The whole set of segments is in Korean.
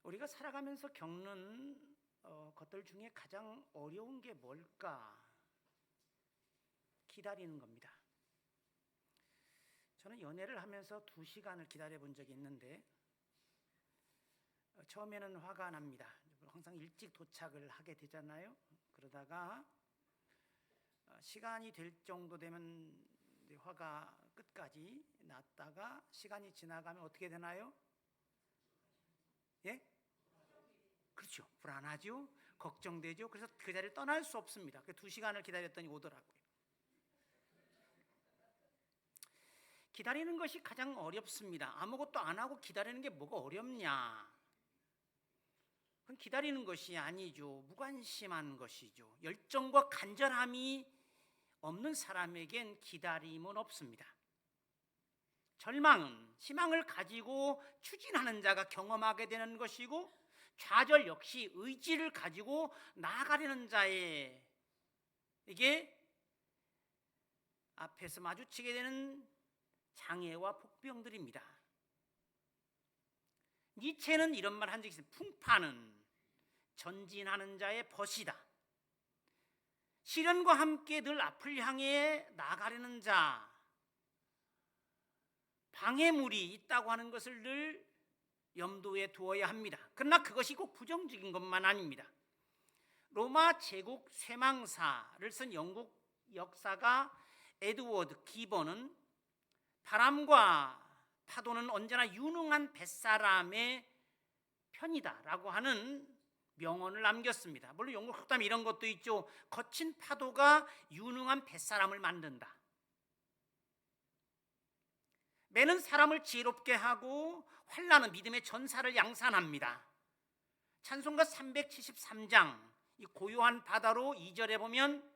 우리가 살아가면서 겪는 것들 중에 가장 어려운 게 뭘까? 기다리는 겁니다. 저는 연애를 하면서 2시간을 기다려 본 적이 있는데 처음에는 화가 납니다. 항상 일찍 도착을 하게 되잖아요. 그러다가 시간이 될 정도 되면 화가 끝까지 났다가 시간이 지나가면 어떻게 되나요? 예? 그렇죠. 불안하죠. 걱정되죠. 그래서 그 자리를 떠날 수 없습니다. 2시간을 기다렸더니 오더라고요. 기다리는 것이 가장 어렵습니다. 아무것도 안 하고 기다리는 게 뭐가 어렵냐? 그건 기다리는 것이 아니죠. 무관심한 것이죠. 열정과 간절함이 없는 사람에겐 기다림은 없습니다. 절망은 희망을 가지고 추진하는 자가 경험하게 되는 것이고, 좌절 역시 의지를 가지고 나아가려는 자에게 앞에서 마주치게 되는 장애와 복병들입니다. 니체는 이런 말 한 적이 있습니다. 풍파는 전진하는 자의 벗이다. 시련과 함께 늘 앞을 향해 나아가려는 자, 방해물이 있다고 하는 것을 늘 염두에 두어야 합니다. 그러나 그것이 꼭 부정적인 것만 아닙니다. 로마 제국 쇠망사를 쓴 영국 역사가 에드워드 기본은 바람과 파도는 언제나 유능한 뱃사람의 편이다라고 하는 명언을 남겼습니다. 물론 영국 속담에 이런 것도 있죠. 거친 파도가 유능한 뱃사람을 만든다. 매는 사람을 지혜롭게 하고 환난은 믿음의 전사를 양산합니다. 찬송가 373장 이 고요한 바다로 2절에 보면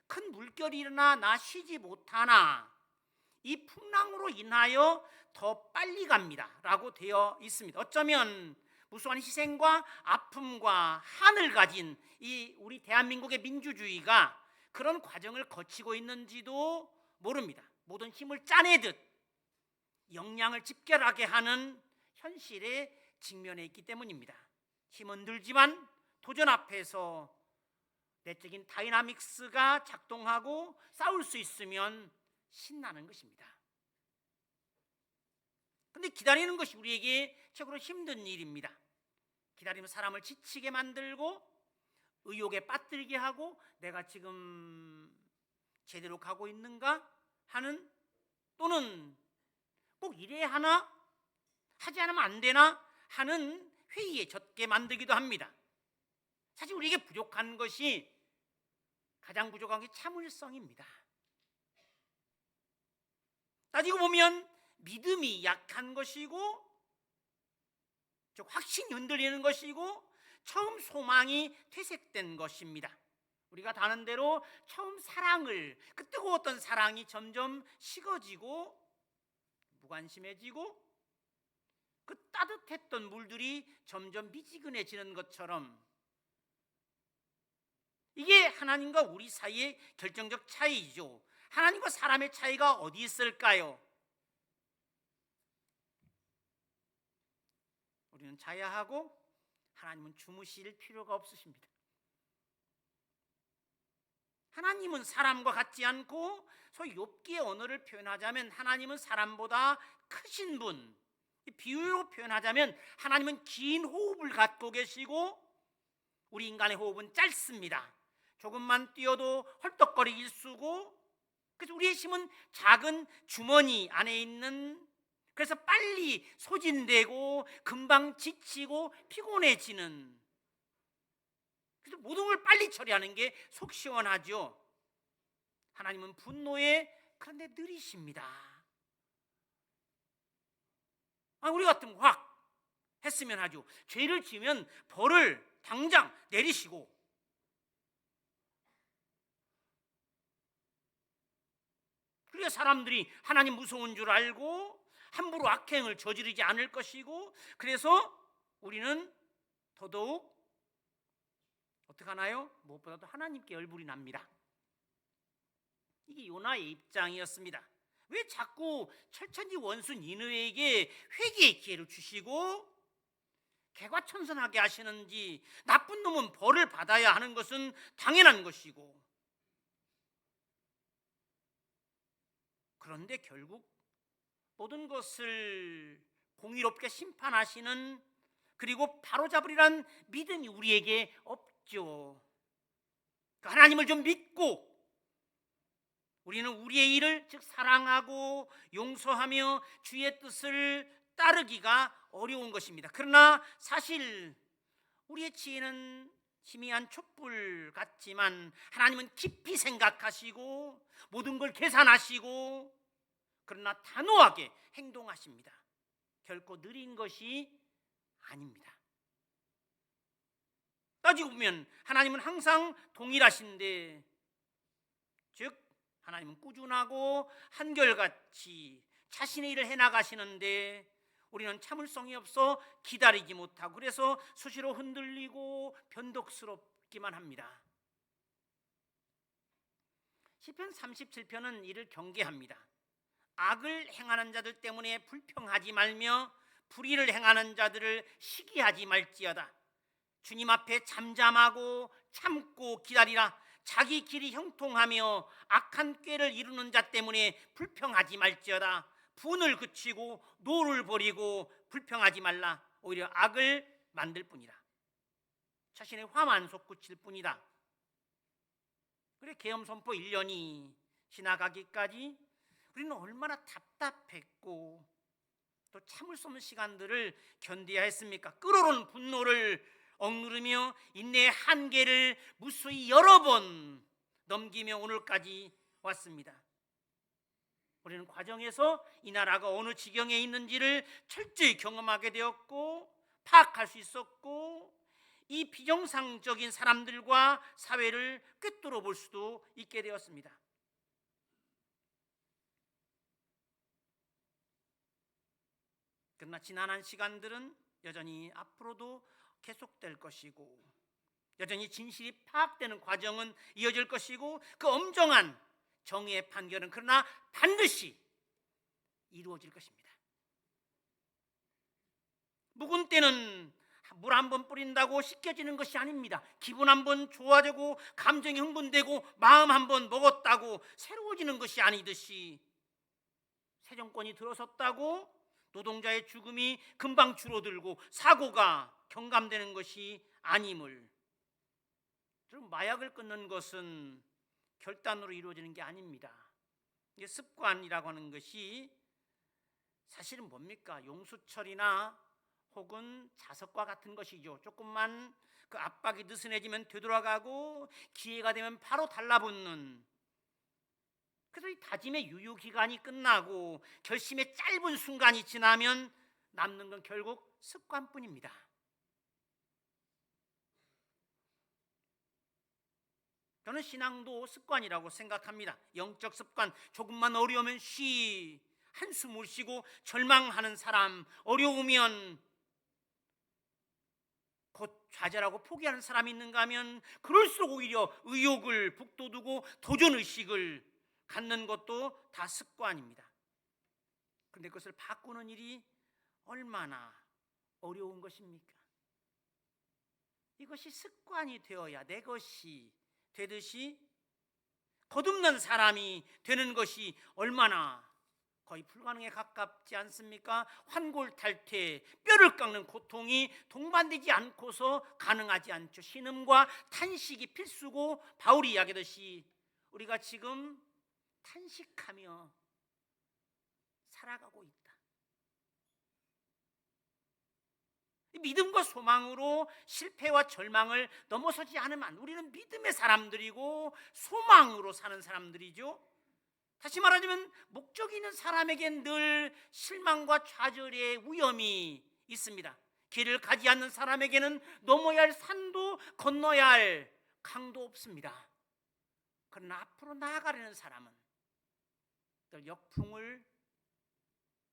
큰 물결이 일어나 나 쉬지 못하나 이 풍랑으로 인하여 더 빨리 갑니다 라고 되어 있습니다. 어쩌면 무수한 희생과 아픔과 한을 가진 이 우리 대한민국의 민주주의가 그런 과정을 거치고 있는지도 모릅니다. 모든 힘을 짜내듯 역량을 집결하게 하는 현실에 직면해 있기 때문입니다. 힘은 들지만 도전 앞에서 내적인 다이나믹스가 작동하고 싸울 수 있으면 신나는 것입니다. 그런데 기다리는 것이 우리에게 최고로 힘든 일입니다. 기다리면 사람을 지치게 만들고 의욕에 빠뜨리게 하고 내가 지금 제대로 가고 있는가 하는, 또는 꼭 이래야 하나, 하지 않으면 안 되나 하는 회의에 젖게 만들기도 합니다. 사실 우리에게 부족한 것이, 가장 부족한 게 참을성입니다. 따지고 보면 믿음이 약한 것이고, 즉 확신이 흔들리는 것이고, 처음 소망이 퇴색된 것입니다. 우리가 다 아는 대로 처음 사랑을, 그 뜨거웠던 사랑이 점점 식어지고 무관심해지고 그 따뜻했던 물들이 점점 미지근해지는 것처럼, 이게 하나님과 우리 사이의 결정적 차이죠. 하나님과 사람의 차이가 어디 있을까요? 우리는 자야 하고 하나님은 주무실 필요가 없으십니다. 하나님은 사람과 같지 않고, 소위 욥기의 언어를 표현하자면 하나님은 사람보다 크신 분, 비유로 표현하자면 하나님은 긴 호흡을 갖고 계시고 우리 인간의 호흡은 짧습니다. 조금만 뛰어도 헐떡거리기 일쑤고, 그래서 우리의 힘은 작은 주머니 안에 있는, 그래서 빨리 소진되고 금방 지치고 피곤해지는, 그래서 모든 걸 빨리 처리하는 게 속 시원하죠. 하나님은 분노에 그런데 느리십니다. 우리 같으면 확 했으면 하죠. 죄를 지으면 벌을 당장 내리시고, 그래야 사람들이 하나님 무서운 줄 알고 함부로 악행을 저지르지 않을 것이고, 그래서 우리는 더더욱 어떻게 하나요? 무엇보다도 하나님께 열불이 납니다. 이게 요나의 입장이었습니다. 왜 자꾸 철천지 원수 니느웨에게 회개의 기회를 주시고 개과천선하게 하시는지, 나쁜 놈은 벌을 받아야 하는 것은 당연한 것이고, 그런데 결국 모든 것을 공의롭게 심판하시는, 그리고 바로잡으리란 믿음이 우리에게 없죠. 하나님을 좀 믿고 우리는 우리의 일을, 즉 사랑하고 용서하며 주의 뜻을 따르기가 어려운 것입니다. 그러나 사실 우리의 지혜는 희미한 촛불 같지만 하나님은 깊이 생각하시고 모든 걸 계산하시고, 그러나 단호하게 행동하십니다. 결코 느린 것이 아닙니다. 따지고 보면 하나님은 항상 동일하신데, 즉 하나님은 꾸준하고 한결같이 자신의 일을 해나가시는데 우리는 참을성이 없어 기다리지 못하고, 그래서 수시로 흔들리고 변덕스럽기만 합니다. 시편 37편은 이를 경계합니다. 악을 행하는 자들 때문에 불평하지 말며 불의를 행하는 자들을 시기하지 말지어다. 주님 앞에 잠잠하고 참고 기다리라. 자기 길이 형통하며 악한 꾀를 이루는 자 때문에 불평하지 말지어다. 분을 그치고 노를 버리고 불평하지 말라. 오히려 악을 만들 뿐이다. 자신의 화만 솟구칠 뿐이다. 그래 계엄선포 1년이 지나가기까지 우리는 얼마나 답답했고 또 참을 수 없는 시간들을 견뎌야 했습니까? 끓어오른 분노를 억누르며 인내의 한계를 무수히 여러 번 넘기며 오늘까지 왔습니다. 우리는 과정에서 이 나라가 어느 지경에 있는지를 철저히 경험하게 되었고 파악할 수 있었고, 이 비정상적인 사람들과 사회를 꿰뚫어 볼 수도 있게 되었습니다. 그러나 지난한 시간들은 여전히 앞으로도 계속될 것이고, 여전히 진실이 파악되는 과정은 이어질 것이고, 그 엄정한 정의의 판결은 그러나 반드시 이루어질 것입니다. 묵은 때는 물 한 번 뿌린다고 씻겨지는 것이 아닙니다. 기분 한 번 좋아지고 감정이 흥분되고 마음 한 번 먹었다고 새로워지는 것이 아니듯이, 새 정권이 들어섰다고 노동자의 죽음이 금방 줄어들고 사고가 경감되는 것이 아님을, 마약을 끊는 것은 결단으로 이루어지는 게 아닙니다. 이게 습관이라고 하는 것이 사실은 뭡니까? 용수철이나 혹은 자석과 같은 것이죠. 조금만 그 압박이 느슨해지면 되돌아가고 기회가 되면 바로 달라붙는, 그래서 이 다짐의 유효기간이 끝나고 결심의 짧은 순간이 지나면 남는 건 결국 습관뿐입니다. 저는 신앙도 습관이라고 생각합니다. 영적 습관, 조금만 어려우면 한숨을 쉬고 절망하는 사람, 어려우면 곧 좌절하고 포기하는 사람이 있는가 하면 그럴수록 오히려 의욕을 북돋우고 도전의식을 갖는 것도 다 습관입니다. 그런데 그것을 바꾸는 일이 얼마나 어려운 것입니까? 이것이 습관이 되어야 내 것이 되듯이 거듭난 사람이 되는 것이 얼마나 거의 불가능에 가깝지 않습니까? 환골탈태, 뼈를 깎는 고통이 동반되지 않고서 가능하지 않죠. 신음과 탄식이 필수고, 바울이 이야기하듯이 우리가 지금 탄식하며 살아가고 있다. 믿음과 소망으로 실패와 절망을 넘어서지 않으면 우리는 믿음의 사람들이고 소망으로 사는 사람들이죠. 다시 말하자면 목적이 있는 사람에겐 늘 실망과 좌절의 위험이 있습니다. 길을 가지 않는 사람에게는 넘어야 할 산도 건너야 할 강도 없습니다. 그러나 앞으로 나아가려는 사람은 늘 역풍을,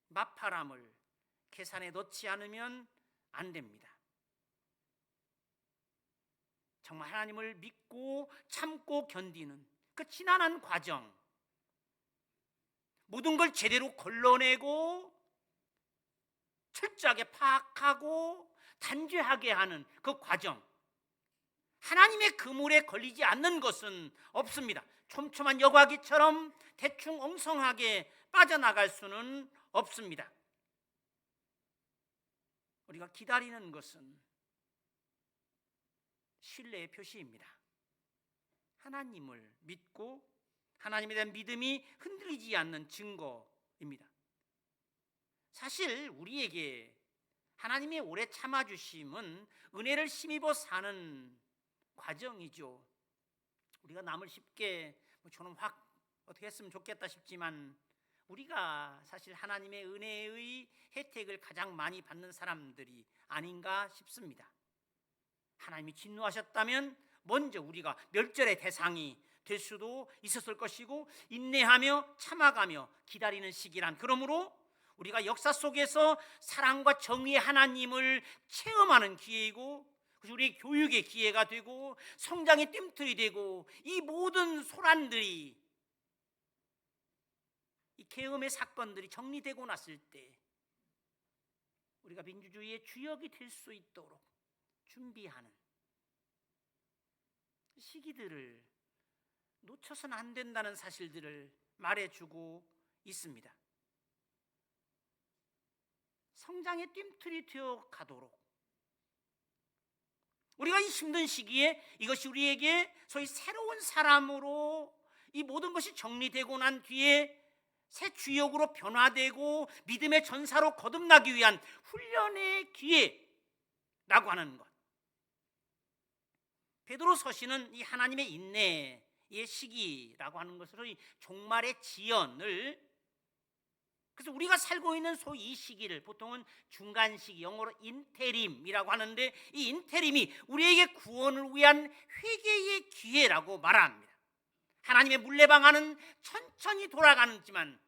마파람을 계산에 넣지 않으면 안 됩니다. 정말 하나님을 믿고 참고 견디는 그 지난한 과정, 모든 걸 제대로 걸러내고 철저하게 파악하고 단죄하게 하는 그 과정, 하나님의 그물에 걸리지 않는 것은 없습니다. 촘촘한 여과기처럼 대충 엉성하게 빠져나갈 수는 없습니다. 우리가 기다리는 것은 신뢰의 표시입니다. 하나님을 믿고 하나님에 대한 믿음이 흔들리지 않는 증거입니다. 사실 우리에게 하나님의 오래 참아주심은 은혜를 힘입어 사는 과정이죠. 우리가 남을 쉽게 저는 확 어떻게 했으면 좋겠다 싶지만 우리가 사실 하나님의 은혜의 혜택을 가장 많이 받는 사람들이 아닌가 싶습니다. 하나님이 진노하셨다면 먼저 우리가 멸절의 대상이 될 수도 있었을 것이고, 인내하며 참아가며 기다리는 시기란, 그러므로 우리가 역사 속에서 사랑과 정의의 하나님을 체험하는 기회이고, 우리의 교육의 기회가 되고 성장의 뜀틀이 되고, 이 모든 소란들이, 이 계엄의 사건들이 정리되고 났을 때 우리가 민주주의의 주역이 될 수 있도록 준비하는 시기들을 놓쳐서는 안 된다는 사실들을 말해주고 있습니다. 성장의 뜀틀이 되어 가도록 우리가 이 힘든 시기에 이것이 우리에게 소위 새로운 사람으로 이 모든 것이 정리되고 난 뒤에 새 주역으로 변화되고 믿음의 전사로 거듭나기 위한 훈련의 기회라고 하는 것. 베드로 서신은 이 하나님의 인내의 시기라고 하는 것으로 이 종말의 지연을, 그래서 우리가 살고 있는 소위 이 시기를 보통은 중간 시기, 영어로 인테림이라고 하는데, 이 인테림이 우리에게 구원을 위한 회개의 기회라고 말합니다. 하나님의 물레방아는 천천히 돌아가는지만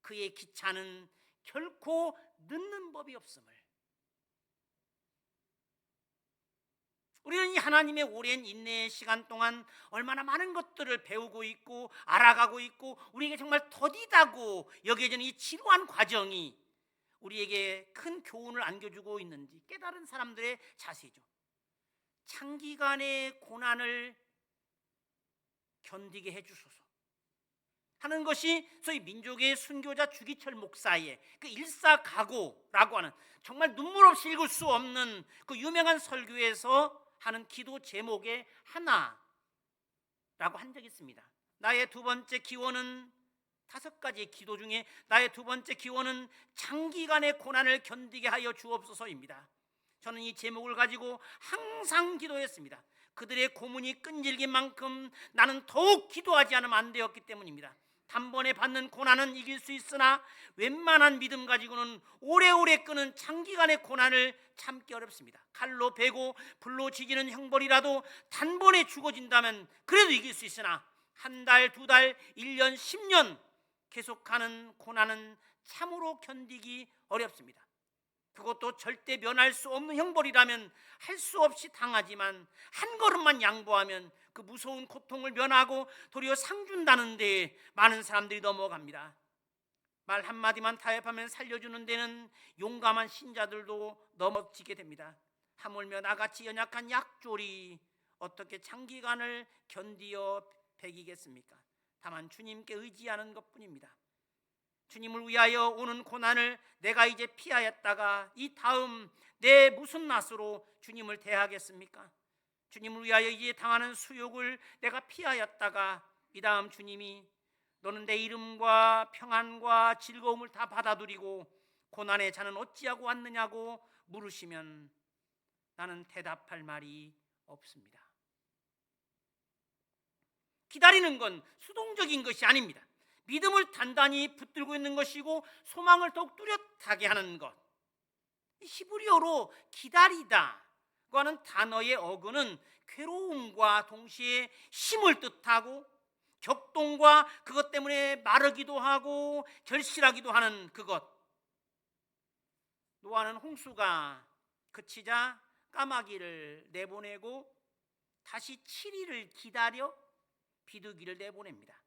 그의 기차는 결코 늦는 법이 없음을, 우리는 이 하나님의 오랜 인내의 시간 동안 얼마나 많은 것들을 배우고 있고 알아가고 있고, 우리에게 정말 더디다고 여겨지는 이 지루한 과정이 우리에게 큰 교훈을 안겨주고 있는지 깨달은 사람들의 자세죠. 장기간의 고난을 견디게 해주소서 하는 것이 소위 민족의 순교자 주기철 목사의 그 일사각오라고 하는, 정말 눈물 없이 읽을 수 없는 그 유명한 설교에서 하는 기도 제목의 하나라고 한 적이 있습니다. 나의 두 번째 기원은, 5가지의 기도 중에 나의 두 번째 기원은 장기간의 고난을 견디게 하여 주옵소서입니다. 저는 이 제목을 가지고 항상 기도했습니다. 그들의 고문이 끈질긴 만큼 나는 더욱 기도하지 않으면 안 되었기 때문입니다. 단번에 받는 고난은 이길 수 있으나 웬만한 믿음 가지고는 오래오래 끄는 장기간의 고난을 참기 어렵습니다. 칼로 베고 불로 지지는 형벌이라도 단번에 죽어진다면 그래도 이길 수 있으나 한 달, 2달, 1년, 10년 계속하는 고난은 참으로 견디기 어렵습니다. 그것도 절대 면할 수 없는 형벌이라면 할 수 없이 당하지만, 한 걸음만 양보하면 그 무서운 고통을 면하고 도리어 상 준다는 데 많은 사람들이 넘어갑니다. 말 한마디만 타협하면 살려주는 데는 용감한 신자들도 넘어지게 됩니다. 하물며 나같이 연약한 약졸이 어떻게 장기간을 견디어 배기겠습니까? 다만 주님께 의지하는 것뿐입니다. 주님을 위하여 오는 고난을 내가 이제 피하였다가 이 다음 내 무슨 낯으로 주님을 대하겠습니까? 주님을 위하여 이제 당하는 수욕을 내가 피하였다가 이 다음 주님이 너는 내 이름과 평안과 즐거움을 다 받아들이고 고난의 자는 어찌하고 왔느냐고 물으시면 나는 대답할 말이 없습니다. 기다리는 건 수동적인 것이 아닙니다. 믿음을 단단히 붙들고 있는 것이고 소망을 더욱 뚜렷하게 하는 것. 히브리어로 기다리다고 하는 단어의 어근은 괴로움과 동시에 힘을 뜻하고 격동과 그것 때문에 마르기도 하고 결실하기도 하는 그것. 노아는 홍수가 그치자 까마귀를 내보내고 다시 7일을 기다려 비둘기를 내보냅니다.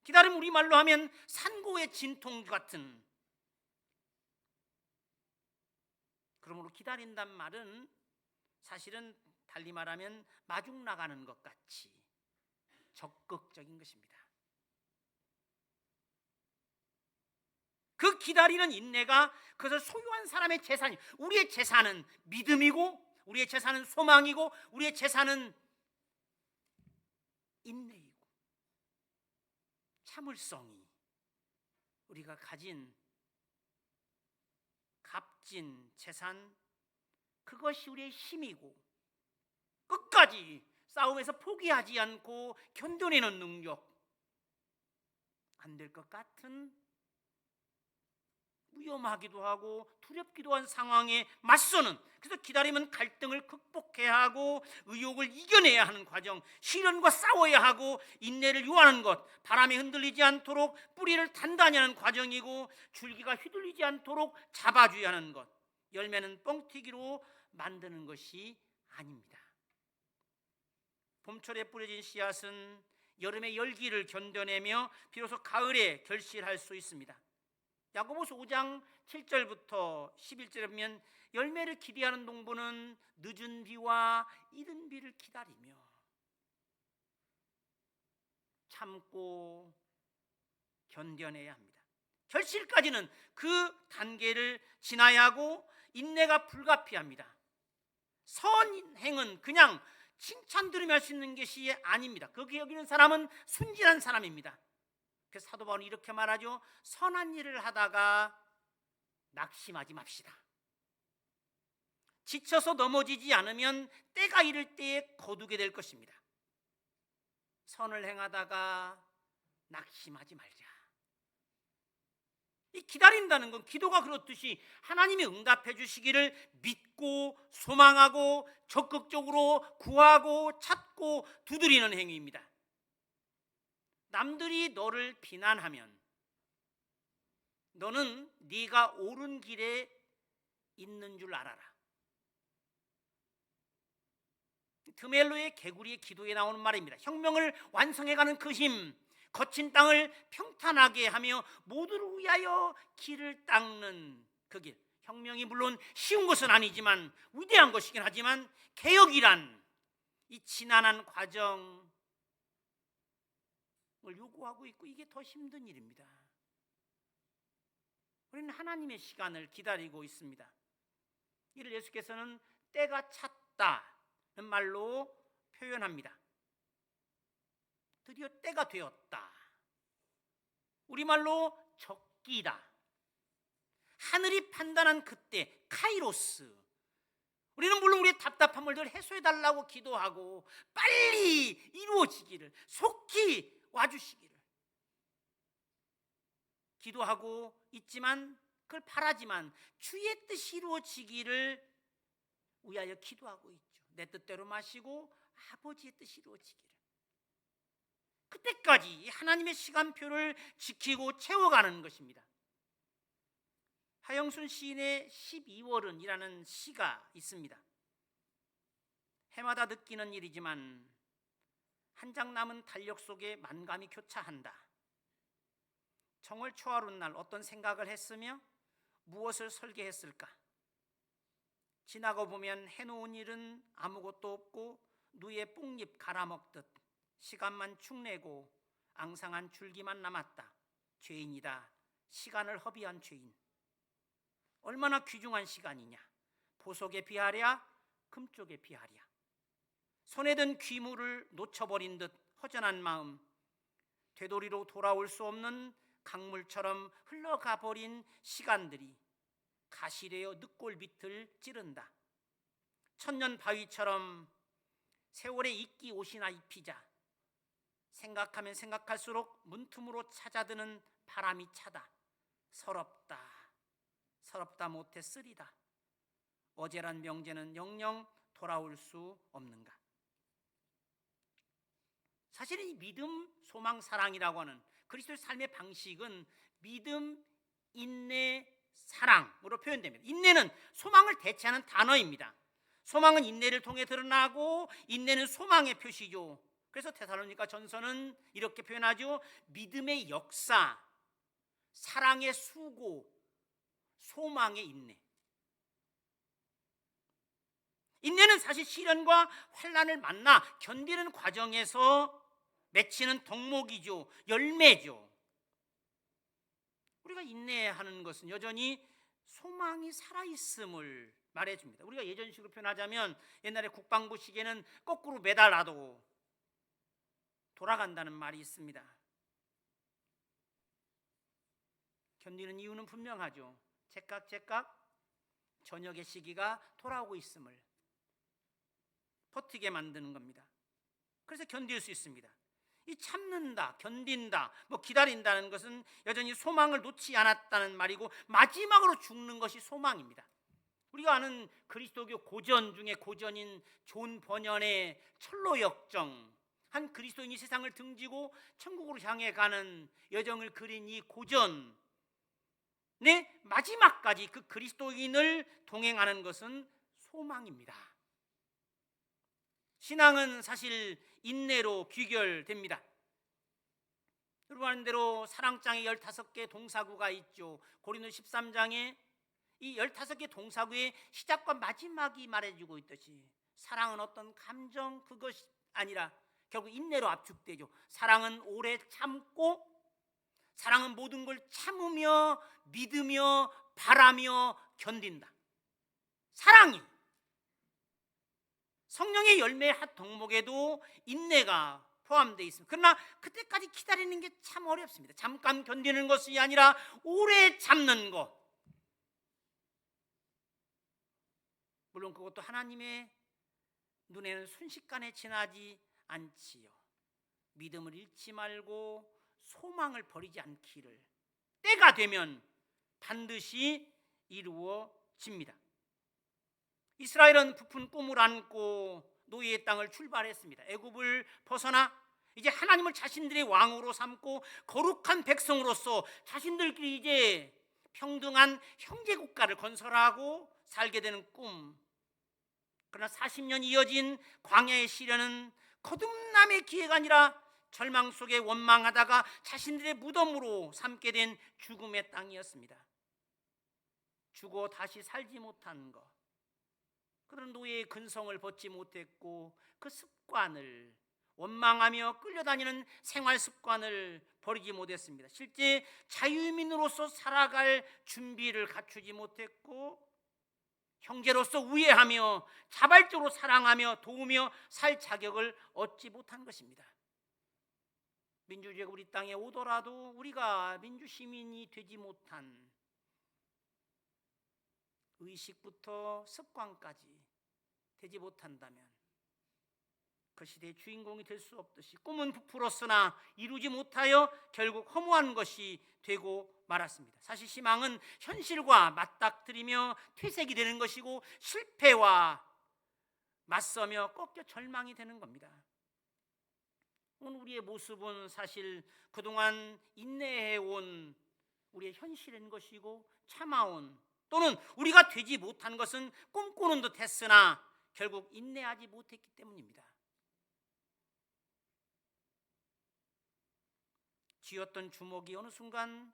기다림, 우리말로 하면 산고의 진통 같은 그러므로 기다린단 말은 사실은 달리 말하면 마중 나가는 것 같이 적극적인 것입니다. 그 기다리는 인내가 그것을 소유한 사람의 재산이, 우리의 재산은 믿음이고 우리의 재산은 소망이고 우리의 재산은 인내이고 참을성이 우리가 가진 값진 재산, 그것이 우리의 힘이고 끝까지 싸움에서 포기하지 않고 견뎌내는 능력, 안 될 것 같은 위험하기도 하고 두렵기도 한 상황에 맞서는, 그래서 기다림은 갈등을 극복해야 하고 의욕을 이겨내야 하는 과정, 시련과 싸워야 하고 인내를 요하는 것, 바람에 흔들리지 않도록 뿌리를 단단히 하는 과정이고 줄기가 휘둘리지 않도록 잡아줘야 하는 것, 열매는 뻥튀기로 만드는 것이 아닙니다. 봄철에 뿌려진 씨앗은 여름의 열기를 견뎌내며 비로소 가을에 결실할 수 있습니다. 야고보서 5장 7절부터 11절에 보면 열매를 기대하는 농부는 늦은 비와 이른 비를 기다리며 참고 견뎌내야 합니다. 결실까지는 그 단계를 지나야 하고 인내가 불가피합니다. 선행은 그냥 칭찬 들으며 할 수 있는 것이 아닙니다. 거기 여기는 사람은 순진한 사람입니다. 그래서 사도 바울은 이렇게 말하죠. 선한 일을 하다가 낙심하지 맙시다. 지쳐서 넘어지지 않으면 때가 이를 때에 거두게 될 것입니다. 선을 행하다가 낙심하지 말자. 이 기다린다는 건 기도가 그렇듯이 하나님이 응답해 주시기를 믿고 소망하고 적극적으로 구하고 찾고 두드리는 행위입니다. 남들이 너를 비난하면 너는 네가 옳은 길에 있는 줄 알아라. 드멜로의 개구리의 기도에 나오는 말입니다. 혁명을 완성해가는 그 힘, 거친 땅을 평탄하게 하며 모두를 위하여 길을 닦는 그 길. 혁명이 물론 쉬운 것은 아니지만 위대한 것이긴 하지만 개혁이란 이 지난한 과정 요구하고 있고 이게 더 힘든 일입니다. 우리는 하나님의 시간을 기다리고 있습니다. 이를 예수께서는 때가 찼다는 말로 표현합니다. 드디어 때가 되었다. 우리말로 적기다. 하늘이 판단한 그때 카이로스. 우리는 물론 우리의 답답한 물들을 해소해달라고 기도하고 빨리 이루어지기를, 속히 와주시기를 기도하고 있지만, 그걸 바라지만 주의 뜻이 이루어지기를 위하여 기도하고 있죠. 내 뜻대로 마시고 아버지의 뜻이 이루어지기를. 그때까지 하나님의 시간표를 지키고 채워가는 것입니다. 하영순 시인의 12월은이라는 시가 있습니다. 해마다 느끼는 일이지만 한 장 남은 달력 속에 만감이 교차한다. 정월 초하룻 날 어떤 생각을 했으며 무엇을 설계했을까? 지나고 보면 해놓은 일은 아무것도 없고 누에 뽕잎 갈아먹듯 시간만 축내고 앙상한 줄기만 남았다. 죄인이다. 시간을 허비한 죄인. 얼마나 귀중한 시간이냐. 보석에 비하랴 금쪽에 비하랴. 손에 든 귀물을 놓쳐버린 듯 허전한 마음, 되돌이로 돌아올 수 없는 강물처럼 흘러가 버린 시간들이 가시되어 늑골 밑을 찌른다. 천년 바위처럼 세월의 이끼 옷이나 입히자. 생각하면 생각할수록 문틈으로 찾아드는 바람이 차다. 서럽다. 서럽다 못해 쓰리다. 어제란 명제는 영영 돌아올 수 없는가. 사실 이 믿음, 소망, 사랑이라고 하는 그리스도의 삶의 방식은 믿음, 인내, 사랑으로 표현됩니다. 인내는 소망을 대체하는 단어입니다. 소망은 인내를 통해 드러나고 인내는 소망의 표시죠. 그래서 데살로니가 전서는 이렇게 표현하죠. 믿음의 역사, 사랑의 수고, 소망의 인내. 인내는 사실 시련과 환난을 만나 견디는 과정에서 맺히는 덕목이죠. 열매죠. 우리가 인내하는 것은 여전히 소망이 살아있음을 말해줍니다. 우리가 예전식으로 표현하자면 옛날에 국방부 시계는 거꾸로 매달아도 돌아간다는 말이 있습니다. 견디는 이유는 분명하죠. 제깍제깍 저녁의 시기가 돌아오고 있음을 버티게 만드는 겁니다. 그래서 견딜 수 있습니다. 이 참는다, 견딘다, 기다린다는 것은 여전히 소망을 놓지 않았다는 말이고 마지막으로 죽는 것이 소망입니다. 우리가 아는 그리스도교 고전 중에 고전인 존 버년의 철로 역정, 한 그리스도인이 세상을 등지고 천국으로 향해 가는 여정을 그린 이 고전의 마지막까지 그 그리스도인을 동행하는 것은 소망입니다. 신앙은 사실 인내로 귀결됩니다. 여러분 아는 대로 사랑장에 15개 동사구가 있죠. 고린도 13장에 이 15개 동사구의 시작과 마지막이 말해주고 있듯이 사랑은 어떤 감정 그것이 아니라 결국 인내로 압축되죠. 사랑은 오래 참고, 사랑은 모든 걸 참으며 믿으며 바라며 견딘다. 사랑이 성령의 열매의 한 덕목에도 인내가 포함되어 있습니다. 그러나 그때까지 기다리는 게 참 어렵습니다. 잠깐 견디는 것이 아니라 오래 참는 것. 물론 그것도 하나님의 눈에는 순식간에 지나지 않지요. 믿음을 잃지 말고 소망을 버리지 않기를 때가 되면 반드시 이루어집니다. 이스라엘은 부푼 꿈을 안고 노예의 땅을 출발했습니다. 애굽을 벗어나 이제 하나님을 자신들의 왕으로 삼고 거룩한 백성으로서 자신들끼리 이제 평등한 형제 국가를 건설하고 살게 되는 꿈. 그러나 40년 이어진 광야의 시련은 거듭남의 기회가 아니라 절망 속에 원망하다가 자신들의 무덤으로 삼게 된 죽음의 땅이었습니다. 죽어 다시 살지 못한 것, 그런 노예의 근성을 벗지 못했고 그 습관을, 원망하며 끌려다니는 생활 습관을 버리지 못했습니다. 실제 자유민으로서 살아갈 준비를 갖추지 못했고 형제로서 우애하며 자발적으로 사랑하며 도우며 살 자격을 얻지 못한 것입니다. 민주주의가 우리 땅에 오더라도 우리가 민주시민이 되지 못한 의식부터 습관까지 되지 못한다면 그 시대의 주인공이 될 수 없듯이 꿈은 부풀었으나 이루지 못하여 결국 허무한 것이 되고 말았습니다. 사실 희망은 현실과 맞닥뜨리며 퇴색이 되는 것이고 실패와 맞서며 꺾여 절망이 되는 겁니다. 오늘 우리의 모습은 사실 그동안 인내해온 우리의 현실인 것이고 참아온, 또는 우리가 되지 못한 것은 꿈꾸는 듯 했으나 결국 인내하지 못했기 때문입니다. 쥐었던 주먹이 어느 순간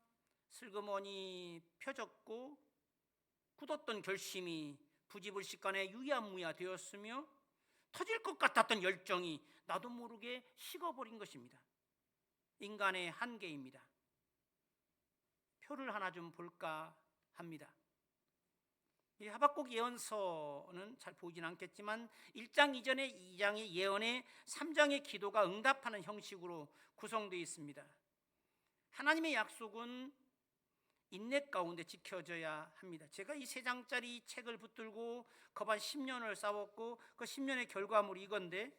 슬그머니 펴졌고 굳었던 결심이 부지불식간에 유야무야 되었으며 터질 것 같았던 열정이 나도 모르게 식어버린 것입니다. 인간의 한계입니다. 표를 하나 좀 볼까 합니다. 이 하박국 예언서는 잘 보이진 않겠지만 1장 이전에 2장의 예언에 3장의 기도가 응답하는 형식으로 구성되어 있습니다. 하나님의 약속은 인내 가운데 지켜져야 합니다. 제가 이 3장짜리 책을 붙들고 거반 10년을 싸웠고 그 10년의 결과물이 이건데,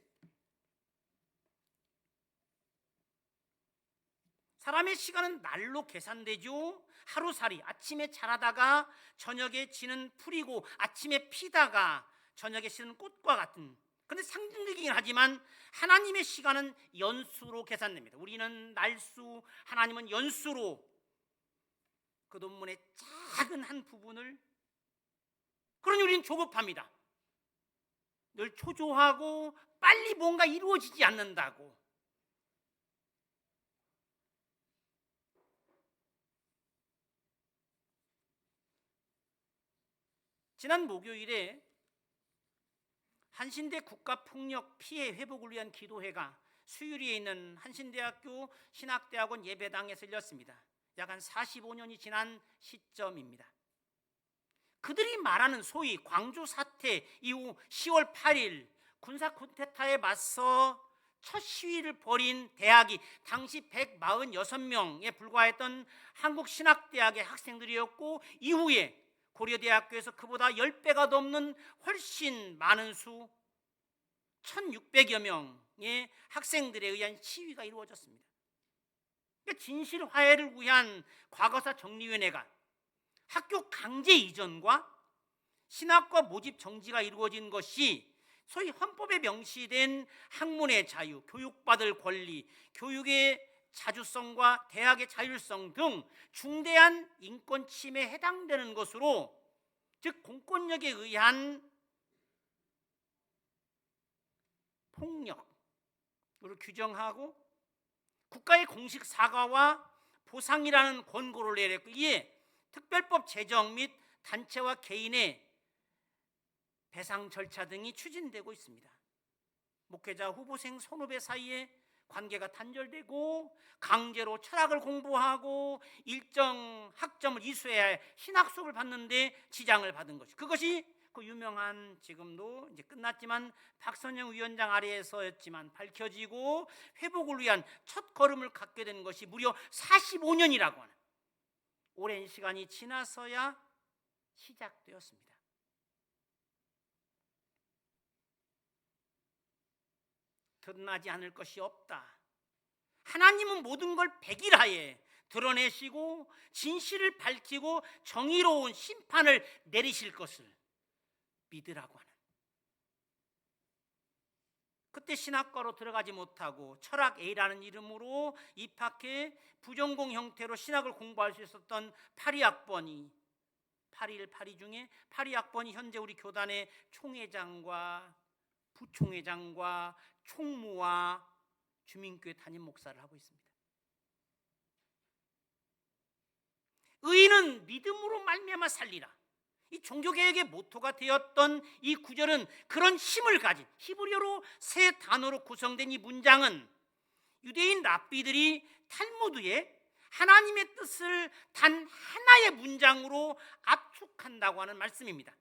사람의 시간은 날로 계산되죠. 하루살이, 아침에 자라다가 저녁에 지는 풀이고 아침에 피다가 저녁에 지는 꽃과 같은, 그런데 상징적이긴 하지만 하나님의 시간은 연수로 계산됩니다. 우리는 날수, 하나님은 연수로 그 논문의 작은 한 부분을, 그러니 우리는 조급합니다. 늘 초조하고 빨리 뭔가 이루어지지 않는다고. 지난 목요일에 한신대 국가폭력 피해 회복을 위한 기도회가 수유리에 있는 한신대학교 신학대학원 예배당에서 열렸습니다. 약 한 45년이 지난 시점입니다. 그들이 말하는 소위 광주 사태 이후 10월 8일 군사 쿠데타에 맞서 첫 시위를 벌인 대학이 당시 146명에 불과했던 한국신학대학의 학생들이었고, 이후에 고려대학교에서 그보다 10배가 넘는 훨씬 많은 수 1600여 명의 학생들에 의한 시위가 이루어졌습니다. 진실 화해를 위한 과거사 정리위원회가 학교 강제 이전과 신학과 모집 정지가 이루어진 것이 소위 헌법에 명시된 학문의 자유, 교육받을 권리, 교육의 자주성과 대학의 자율성 등 중대한 인권 침해에 해당되는 것으로, 즉 공권력에 의한 폭력으로 규정하고 국가의 공식 사과와 보상이라는 권고를 내렸고, 이에 특별법 제정 및 단체와 개인의 배상 절차 등이 추진되고 있습니다. 목회자 후보생 선후배 사이에 관계가 단절되고 강제로 철학을 공부하고 일정 학점을 이수해야 할 신학 수업을 받는데 지장을 받은 것이, 그것이 그 유명한, 지금도 이제 끝났지만 박선영 위원장 아래에서였지만 밝혀지고 회복을 위한 첫 걸음을 갖게 된 것이 무려 45년이라고 하는 오랜 시간이 지나서야 시작되었습니다. 드러나지 않을 것이 없다. 하나님은 모든 걸 백일하에 드러내시고 진실을 밝히고 정의로운 심판을 내리실 것을 믿으라고 하는, 그때 신학과로 들어가지 못하고 철학 A라는 이름으로 입학해 부전공 형태로 신학을 공부할 수 있었던 82학번이 82 중에 82학번이 현재 우리 교단의 총회장과 부총회장과 총무와 주민교회 담임 목사를 하고 있습니다. 의인은 믿음으로 말미암아 살리라. 이 종교개혁의 모토가 되었던 이 구절은 그런 힘을 가진, 히브리어로 세 단어로 구성된 이 문장은 유대인 랍비들이 탈무드에 하나님의 뜻을 단 하나의 문장으로 압축한다고 하는 말씀입니다.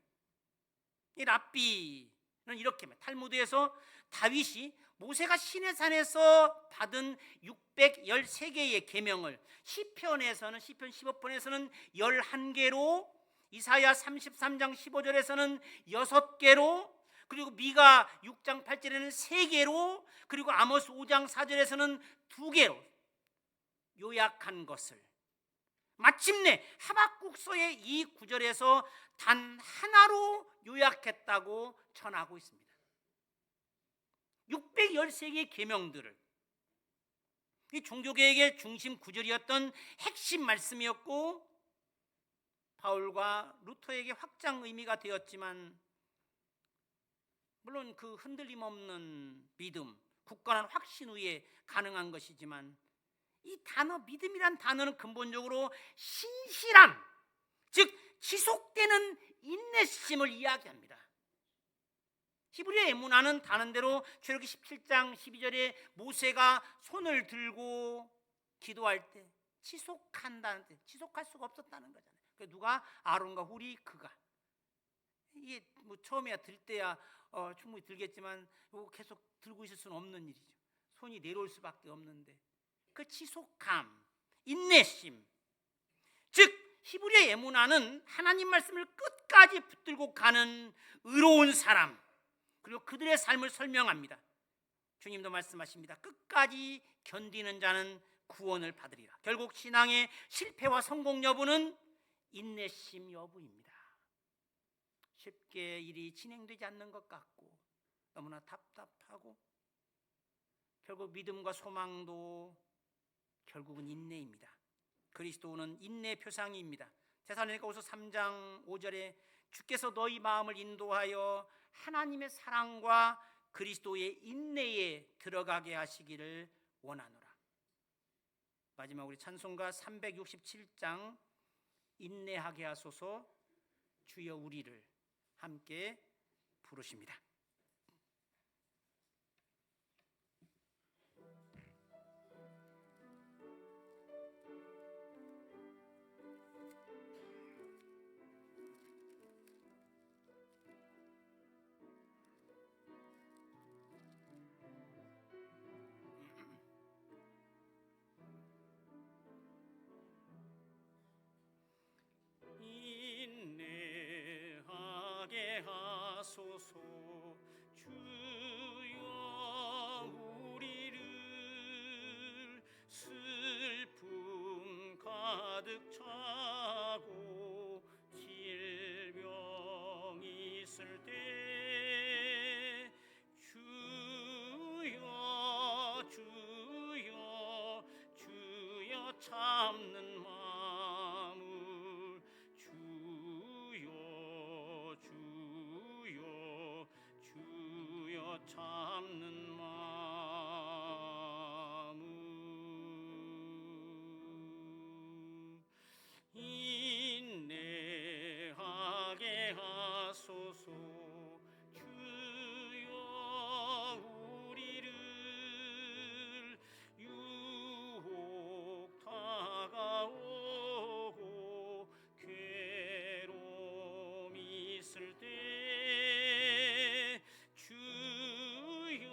이 랍비는 이렇게 말합니다. 탈무드에서 다윗이 모세가 시내산에서 받은 613개의 계명을 시편에서는, 시편 15편에서는 11개로, 이사야 33장 15절에서는 6개로, 그리고 미가 6장 8절에는 3개로, 그리고 아모스 5장 4절에서는 2개로 요약한 것을 마침내 하박국서의 이 구절에서 단 하나로 요약했다고 전하고 있습니다. 613개의 계명들을, 이 종교개혁의 중심 구절이었던 핵심 말씀이었고, 바울과 루터에게 확장 의미가 되었지만, 물론 그 흔들림 없는 믿음, 굳건한 확신 위에 가능한 것이지만, 이 단어 믿음이란 단어는 근본적으로 신실함, 즉 지속되는 인내심을 이야기합니다. 히브리어 에무나는 다른 대로 출애굽기 17장 12절에 모세가 손을 들고 기도할 때 지속한다는 뜻, 지속할 수가 없었다는 거잖아요. 누가? 아론과 훌이, 그가. 이게 뭐 처음에야 들 때야 충분히 들겠지만 계속 들고 있을 수는 없는 일이죠. 손이 내려올 수밖에 없는데, 그 지속함, 인내심, 즉 히브리어 에무나는 하나님 말씀을 끝까지 붙들고 가는 의로운 사람, 그리고 그들의 삶을 설명합니다. 주님도 말씀하십니다. 끝까지 견디는 자는 구원을 받으리라. 결국 신앙의 실패와 성공 여부는 인내심 여부입니다. 쉽게 일이 진행되지 않는 것 같고 너무나 답답하고, 결국 믿음과 소망도 결국은 인내입니다. 그리스도는 인내의 표상입니다. 데살로니가후서 3장 5절에 주께서 너희 마음을 인도하여 하나님의 사랑과 그리스도의 인내에 들어가게 하시기를 원하노라. 마지막 우리 찬송가 367장 인내하게 하소서 주여 우리를 함께 부르십니다. 하소서. 주여 우리를 슬픔 가득 차고 질병 있을 때 주여 주여 주여 참는 마음을 주여 주여 주여 참는 마음을 인내하게 하소서. 주여 우리를 유혹 다가오고 괴로움 있을 때 주여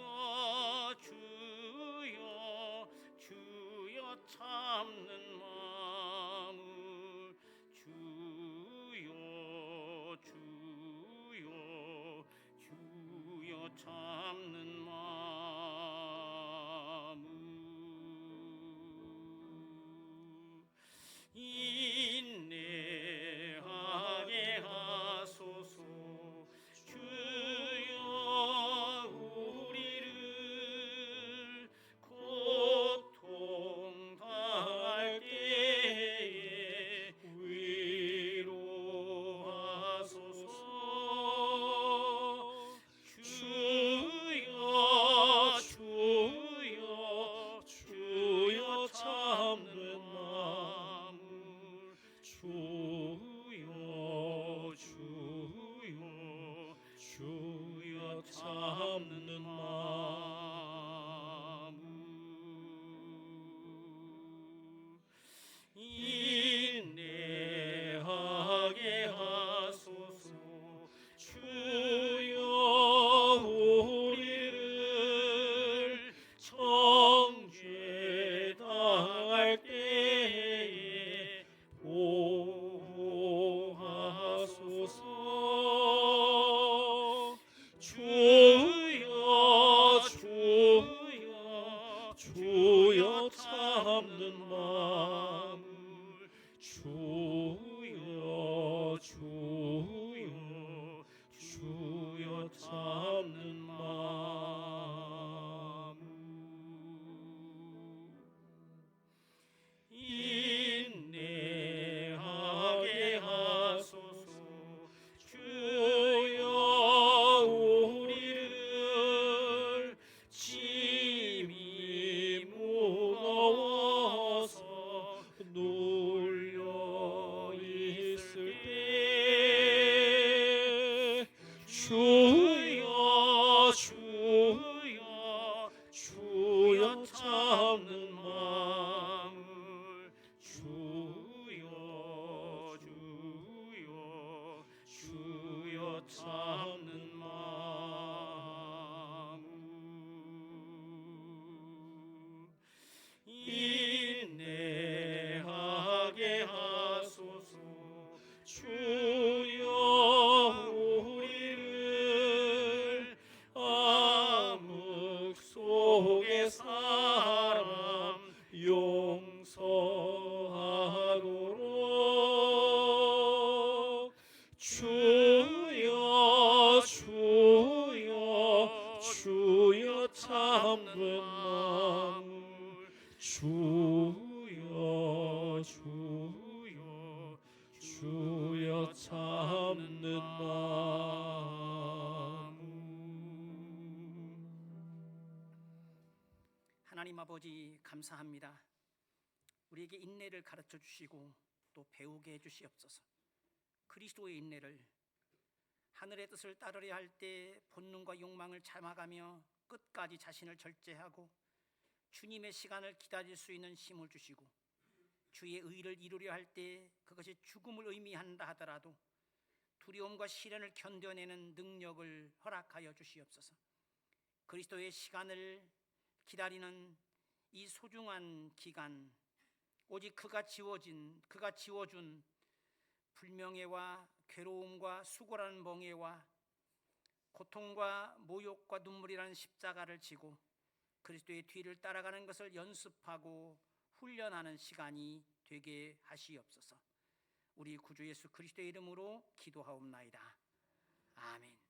주여 주여 참는 마음을 주여 주여 주여 참는 마음을 인내하게 하소서. 주여 우리를 고통 당할 때에 위로하소서. 주여 주여 주여 참는 마음을 주여 주여 주여 참는 마음을 인내하게 하소서. 주여 우리를 정죄 당할 때에 보호하소서. 주여 주여 주여 참는 마음을 주여 주여 주여 참는 마음을 인내하게 하소서. 주여 우리를 짐이 무거워서 눌려 있을 때 주여 주여 주여 참는 마음을 주여 주여 주여 참는 마음을 인내하게 하소서. 주여 우리를 암흑 속의 사람 용서하도록 주여 주여 주여 참는 마음을 주여 주여 주여 참는 마음을 하나님 아버지 감사합니다. 우리에게 인내를 가르쳐 주시고 또 배우게 해 주시옵소서. 그리스도의 인내를 하늘의 뜻을 따르려 할 때 본능과 욕망을 참아가며 끝까지 자신을 절제하고 주님의 시간을 기다릴 수 있는 힘을 주시고 주의 의를 이루려 할 때 그것이 죽음을 의미한다 하더라도 두려움과 시련을 견뎌내는 능력을 허락하여 주시옵소서. 그리스도의 시간을 기다리는 이 소중한 기간, 오직 그가 지워준 불명예와 괴로움과 수고라는 멍에와 고통과 모욕과 눈물이라는 십자가를 지고 그리스도의 뒤를 따라가는 것을 연습하고 훈련하는 시간이 되게 하시옵소서. 우리 구주 예수 그리스도의 이름으로 기도하옵나이다. 아멘.